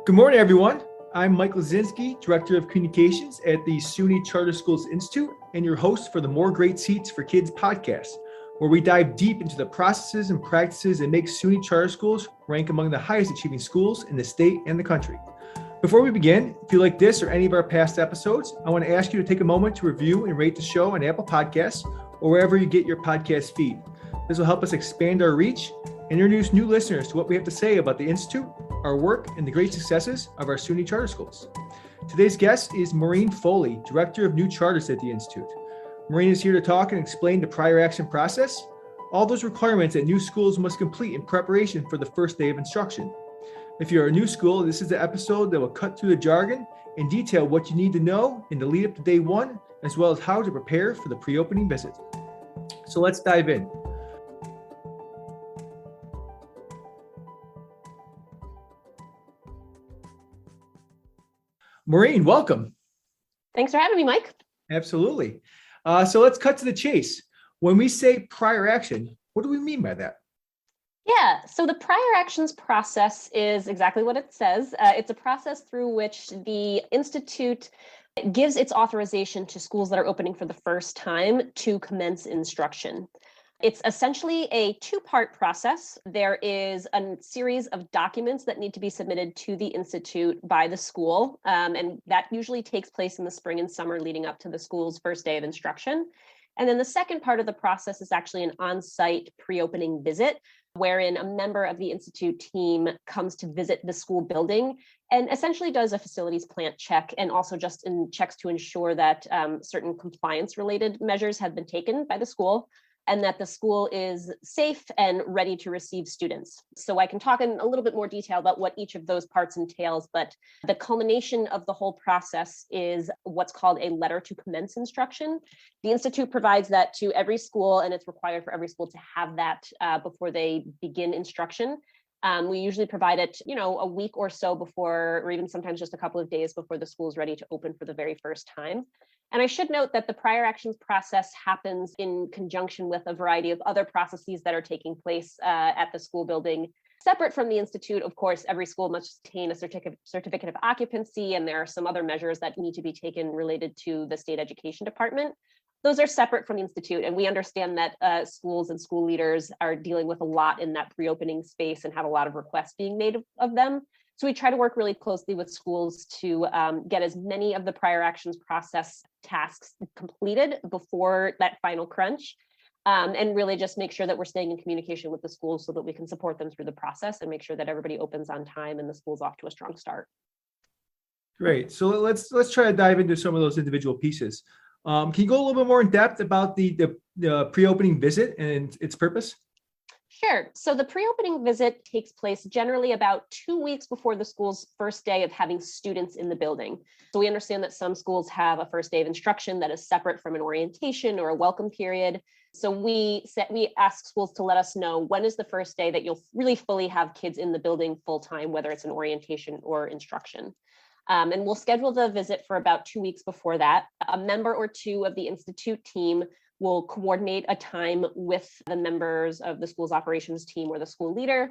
Good morning, everyone. I'm Mike Lesczinski, Director of Communications at the SUNY Charter Schools Institute, and your host for the More Great Seats for Kids podcast, where we dive deep into the processes and practices that make SUNY Charter Schools rank among the highest achieving schools in the state and the country. Before we begin, if you like this or any of our past episodes, I want to ask you to take a moment to review and rate the show on Apple Podcasts or wherever you get your podcast feed. This will help us expand our reach and introduce new listeners to what we have to say about the Institute, our work, and the great successes of our SUNY Charter Schools. Today's guest is Maureen Foley, Director of New Charters at the Institute. Maureen is here to talk and explain the prior action process, all those requirements that new schools must complete in preparation for the first day of instruction. If you're a new school, this is the episode that will cut through the jargon and detail what you need to know in the lead up to day one, as well as how to prepare for the pre-opening visit. So let's dive in. Maureen, welcome. Thanks for having me, Mike. Absolutely. So let's cut to the chase. When we say prior action, what do we mean by that? Yeah, so the prior actions process is exactly what it says. It's a process through which the Institute gives its authorization to schools that are opening for the first time to commence instruction. It's essentially a two-part process. There is a series of documents that need to be submitted to the Institute by the school, and that usually takes place in the spring and summer leading up to the school's first day of instruction. And then the second part of the process is actually an on-site pre-opening visit, wherein a member of the Institute team comes to visit the school building and essentially does a facilities plant check and also just checks to ensure that certain compliance-related measures have been taken by the school, and that the school is safe and ready to receive students. So I can talk in a little bit more detail about what each of those parts entails, but the culmination of the whole process is what's called a letter to commence instruction. The Institute provides that to every school, and it's required for every school to have that before they begin instruction. We usually provide it, a week or so before, or even sometimes just a couple of days before the school is ready to open for the very first time. And I should note that the prior actions process happens in conjunction with a variety of other processes that are taking place at the school building. Separate from the Institute, of course, every school must obtain a certificate of occupancy, and there are some other measures that need to be taken related to the state education department. Those are separate from the Institute, and we understand that schools and school leaders are dealing with a lot in that pre-opening space and have a lot of requests being made of them. So we try to work really closely with schools to get as many of the prior actions process tasks completed before that final crunch, and really just make sure that we're staying in communication with the schools so that we can support them through the process and make sure that everybody opens on time and the school's off to a strong start. Great. So let's try to dive into some of those individual pieces. Can you go a little bit more in depth about the pre-opening visit and its purpose? Sure. So the pre-opening visit takes place generally about 2 weeks before the school's first day of having students in the building. So we understand that some schools have a first day of instruction that is separate from an orientation or a welcome period. So we ask schools to let us know when is the first day that you'll really fully have kids in the building full time, whether it's an orientation or instruction. And we'll schedule the visit for about 2 weeks before that. A member or two of the Institute team will coordinate a time with the members of the school's operations team or the school leader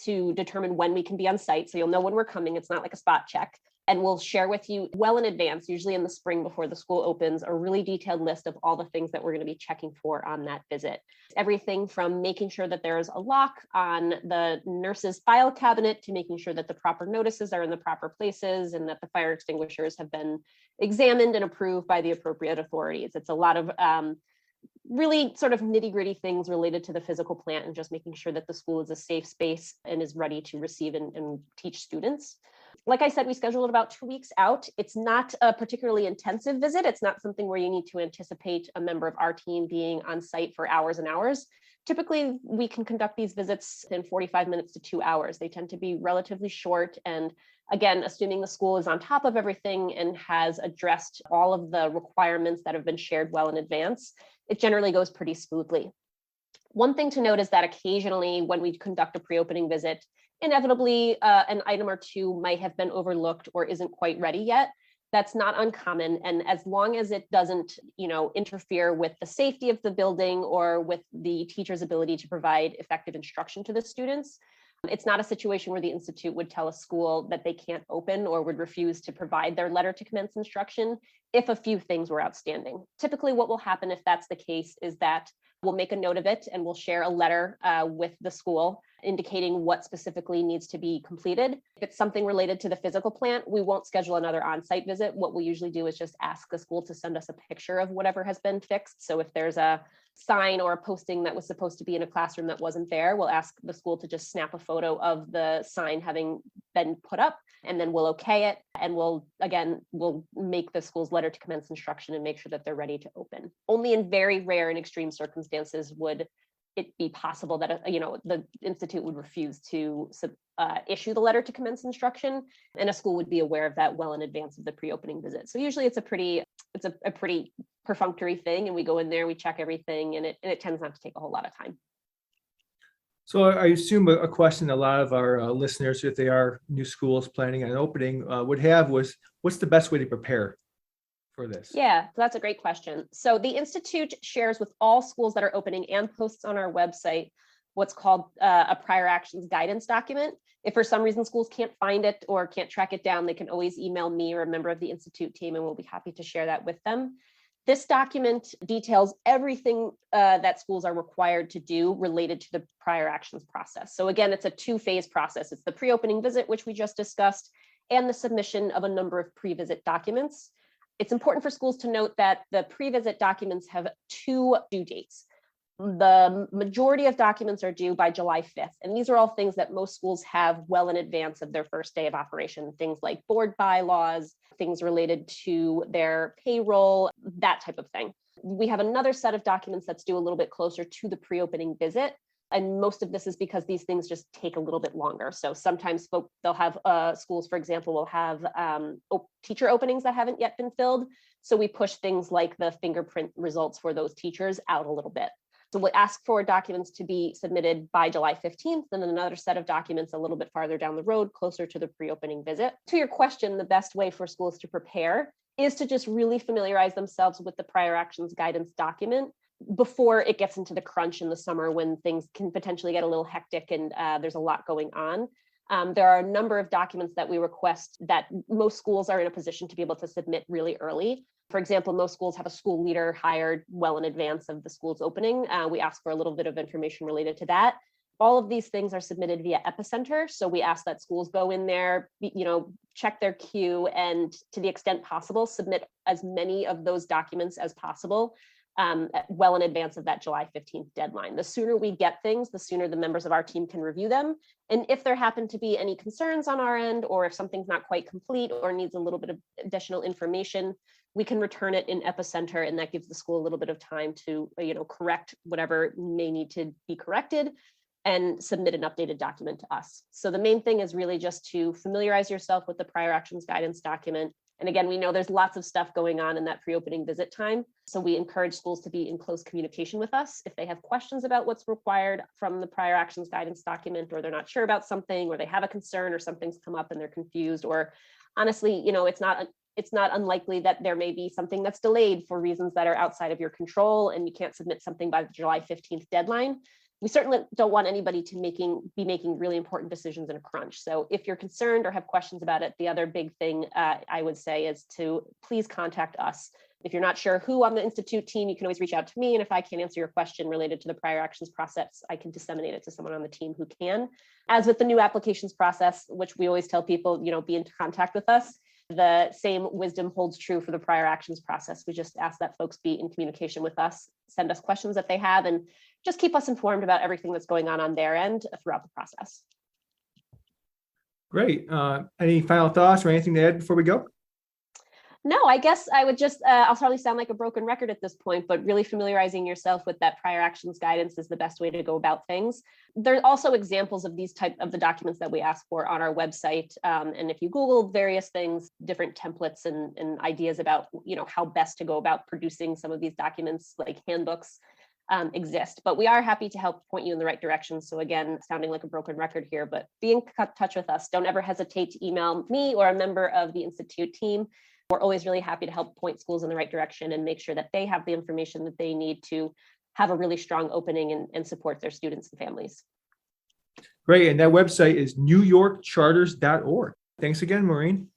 to determine when we can be on site. So you'll know when we're coming. It's not like a spot check. And we'll share with you well in advance, usually in the spring before the school opens, a really detailed list of all the things that we're going to be checking for on that visit. Everything from making sure that there's a lock on the nurse's file cabinet to making sure that the proper notices are in the proper places and that the fire extinguishers have been examined and approved by the appropriate authorities. It's a lot of really sort of nitty-gritty things related to the physical plant and just making sure that the school is a safe space and is ready to receive and teach students. Like I said, we schedule it about 2 weeks out. It's not a particularly intensive visit. It's not something where you need to anticipate a member of our team being on site for hours and hours. Typically, we can conduct these visits in 45 minutes to 2 hours. They tend to be relatively short. And again, assuming the school is on top of everything and has addressed all of the requirements that have been shared well in advance, it generally goes pretty smoothly. One thing to note is that occasionally when we conduct a pre-opening visit, inevitably an item or two might have been overlooked or isn't quite ready yet. That's not uncommon. And as long as it doesn't, interfere with the safety of the building or with the teacher's ability to provide effective instruction to the students, It's not a situation where the institute would tell a school that they can't open or would refuse to provide their letter to commence instruction if a few things were outstanding. Typically, what will happen if that's the case is that we'll make a note of it and we'll share a letter with the school indicating what specifically needs to be completed. If it's something related to the physical plant, we won't schedule another on-site visit. What we'll usually do is just ask the school to send us a picture of whatever has been fixed. So if there's a sign or a posting that was supposed to be in a classroom that wasn't there, we'll ask the school to just snap a photo of the sign having been put up, and then we'll okay it. And we'll make the school's letter to commence instruction and make sure that they're ready to open. Only in very rare and extreme circumstances would it be possible that the institute would refuse to issue the letter to commence instruction, and a school would be aware of that well in advance of the pre-opening visit. So usually it's a pretty perfunctory thing, and we go in there, we check everything, and it tends not to take a whole lot of time. So I assume a question a lot of our listeners, if they are new schools planning on opening, would have was, what's the best way to prepare for this? Yeah, that's a great question. So the Institute shares with all schools that are opening and posts on our website what's called a prior actions guidance document. If for some reason schools can't find it or can't track it down, they can always email me or a member of the Institute team, and we'll be happy to share that with them. This document details everything that schools are required to do related to the prior actions process. So again, it's a two-phase process. It's the pre-opening visit, which we just discussed, and the submission of a number of pre-visit documents. It's important for schools to note that the pre-visit documents have two due dates. The majority of documents are due by July 5th, and these are all things that most schools have well in advance of their first day of operation, things like board bylaws, things related to their payroll, that type of thing. We have another set of documents that's due a little bit closer to the pre-opening visit, and most of this is because these things just take a little bit longer. So sometimes they'll have schools, for example, will have teacher openings that haven't yet been filled. So we push things like the fingerprint results for those teachers out a little bit. So we'll ask for documents to be submitted by July 15th, and then another set of documents a little bit farther down the road, closer to the pre-opening visit. To your question, the best way for schools to prepare is to just really familiarize themselves with the prior actions guidance document before it gets into the crunch in the summer when things can potentially get a little hectic and there's a lot going on. There are a number of documents that we request that most schools are in a position to be able to submit really early. For example, most schools have a school leader hired well in advance of the school's opening. We ask for a little bit of information related to that. All of these things are submitted via Epicenter. So we ask that schools go in there, check their queue, and to the extent possible, submit as many of those documents as possible well in advance of that July 15th deadline. The sooner we get things, the sooner the members of our team can review them. And if there happen to be any concerns on our end, or if something's not quite complete or needs a little bit of additional information, we can return it in Epicenter, and that gives the school a little bit of time to correct whatever may need to be corrected and submit an updated document to us. So the main thing is really just to familiarize yourself with the prior actions guidance document. And again, we know there's lots of stuff going on in that pre-opening visit time. So we encourage schools to be in close communication with us. If they have questions about what's required from the prior actions guidance document, or they're not sure about something, or they have a concern, or something's come up and they're confused, or honestly, it's not unlikely that there may be something that's delayed for reasons that are outside of your control and you can't submit something by the July 15th deadline. We certainly don't want anybody to be making really important decisions in a crunch. So if you're concerned or have questions about it, the other big thing I would say is to please contact us. If you're not sure who on the Institute team, you can always reach out to me. And if I can't answer your question related to the prior actions process, I can disseminate it to someone on the team who can. As with the new applications process, which we always tell people, be in contact with us. The same wisdom holds true for the prior actions process. We just ask that folks be in communication with us, send us questions that they have, and just keep us informed about everything that's going on their end throughout the process. Great. Any final thoughts or anything to add before we go? No, I guess I would just, I'll probably sound like a broken record at this point, but really familiarizing yourself with that prior actions guidance is the best way to go about things. There are also examples of these type of the documents that we ask for on our website. And if you Google various things, different templates and ideas about, how best to go about producing some of these documents, like handbooks, exist, but we are happy to help point you in the right direction. So again, sounding like a broken record here, but be in touch with us. Don't ever hesitate to email me or a member of the Institute team. We're always really happy to help point schools in the right direction and make sure that they have the information that they need to have a really strong opening and support their students and families. Great. And that website is newyorkcharters.org. Thanks again, Maureen.